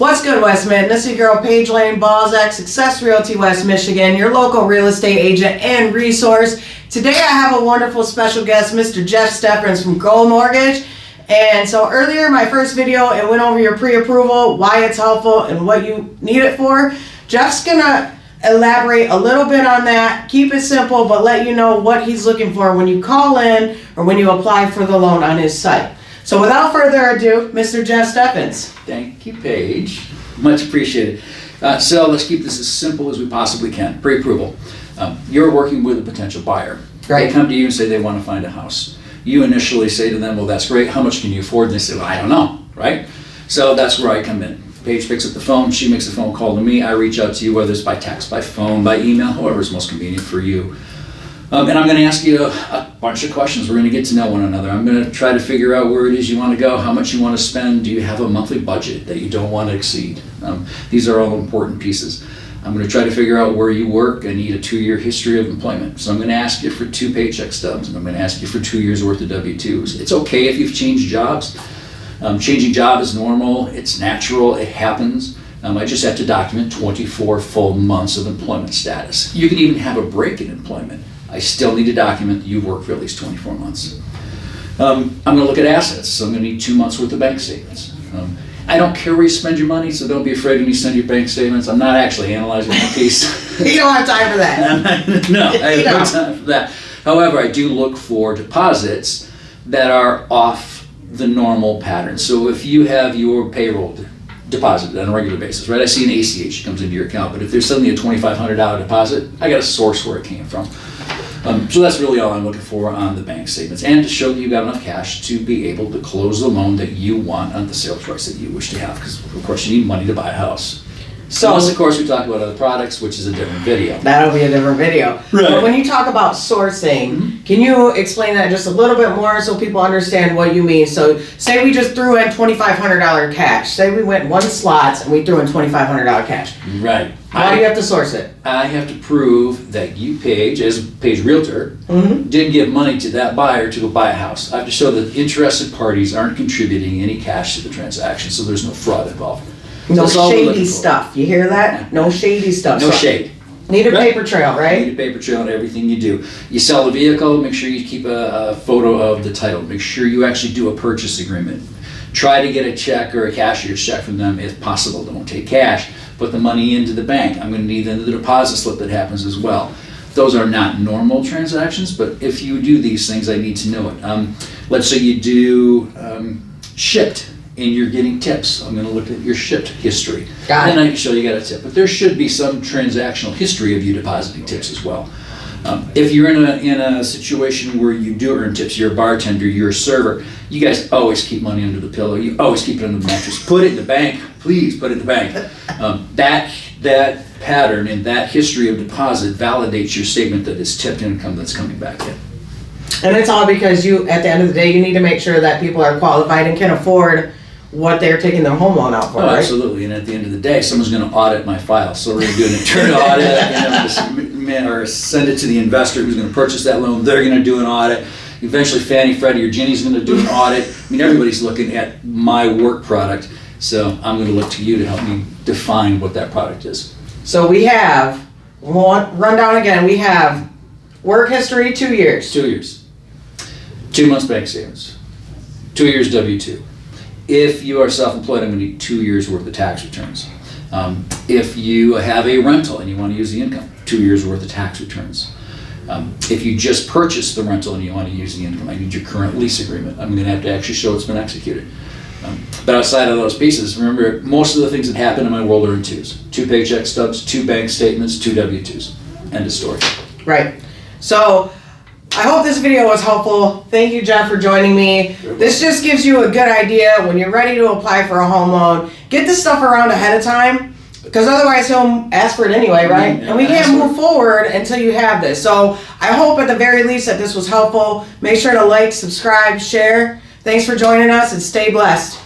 What's good, West Mid? This is your girl, Paige Lane, Balzac, Success Realty West Michigan, your local real estate agent and resource. Today I have a wonderful special guest, Mr. Jeff Steffens from Gold Mortgage. And so earlier, my first video, it went over your pre-approval, why it's helpful, and what you need it for. Jeff's gonna elaborate a little bit on that, keep it simple, but let you know what he's looking for when you call in or when you apply for the loan on his site. So without further ado, Mr. Jeff Steffens. Thank you, Paige. Much appreciated. So let's keep this as simple as we possibly can. Pre-approval. You're working with a potential buyer. Right. They come to you and say they want to find a house. You initially say to them, well, that's great. How much can you afford? And they say, well, I don't know, right? So that's where I come in. Paige picks up the phone. She makes a phone call to me. I reach out to you, whether it's by text, by phone, by email, however is most convenient for you. And I'm going to ask you a bunch of questions. We're going to get to know one another. I'm going to try to figure out where it is you want to go, how much you want to spend. Do you have a monthly budget that you don't want to exceed? These are all important pieces. I'm going to try to figure out where you work. I need a 2-year history of employment. So I'm going to ask you for 2 paycheck stubs, and I'm going to ask you for 2 years worth of W-2s. It's okay if you've changed jobs. Changing job is normal. It's natural. It happens. I just have to document 24 full months of employment status. You can even have a break in employment. I still need to document that you've worked for at least 24 months. I'm going to look at assets, so I'm going to need 2 months worth of bank statements. I don't care where you spend your money, so don't be afraid of me sending your bank statements. I'm not actually analyzing the piece. You don't have time for that. No, I have no time for that. However, I do look for deposits that are off the normal pattern. So if you have your payroll deposited on a regular basis, right? I see an ACH comes into your account, but if there's suddenly a $2,500 deposit, I got to source where it came from. So that's really all I'm looking for on the bank statements, and to show that you've got enough cash to be able to close the loan that you want on the sale price that you wish to have, because of course you need money to buy a house. So unless of course we talk about other products, which is a different video. That'll be a different video. Right. But when you talk about sourcing, can you explain that just a little bit more so people understand what you mean? So say we just threw in $2,500 cash. Say we went 1 slot and we threw in $2,500 cash. Right. How do you have to source it? I have to prove that you, Paige, as a Paige Realtor, did give money to that buyer to go buy a house. I have to show that interested parties aren't contributing any cash to the transaction, so there's no fraud involved. No shady stuff. You hear that? No shady stuff. No shade. Need a paper trail, right? Need a paper trail on everything you do. You sell a vehicle, make sure you keep a photo of the title. Make sure you actually do a purchase agreement. Try to get a check or a cashier's check from them if possible. Don't take cash. Put the money into the bank. I'm going to need the deposit slip that happens as well. Those are not normal transactions, but if you do these things, I need to know it. Let's say you do shipped and you're getting tips. I'm going to look at your shipped history. Got it. And then I can show you got a tip. But there should be some transactional history of you depositing tips as well. If you're in a situation where you do earn tips, you're a bartender, you're a server, you guys always keep money under the pillow. You always keep it under the mattress. Put it in the bank. Please put it in the bank. That pattern and that history of deposit validates your statement that it's tipped income that's coming back in. And it's all because you, at the end of the day, you need to make sure that people are qualified and can afford what they're taking their home loan out for, right? Absolutely. And at the end of the day, someone's going to audit my file. So we're going to do an internal audit, or send it to the investor who's going to purchase that loan. They're going to do an audit. Eventually, Fannie, Freddie, or Ginny's going to do an audit. I mean, everybody's looking at my work product. So I'm going to look to you to help me define what that product is. So we have, run down again, we have work history, 2 years. 2 years. 2 months bank statements. 2 years W-2. If you are self-employed, I'm going to need 2 years worth of tax returns. If you have a rental and you want to use the income, 2 years worth of tax returns. If you just purchased the rental and you want to use the income, I need your current lease agreement. I'm going to have to actually show it's been executed. But outside of those pieces, remember, most of the things that happen in my world are in 2s. 2 paycheck stubs, 2 bank statements, 2 W-2s. End of story. Right. So I hope this video was helpful. Thank you, Jeff, for joining me. This just gives you a good idea when you're ready to apply for a home loan. Get this stuff around ahead of time, because otherwise he'll ask for it anyway, right? And we can't move forward until you have this. So I hope at the very least that this was helpful. Make sure to like, subscribe, share. Thanks for joining us, and stay blessed.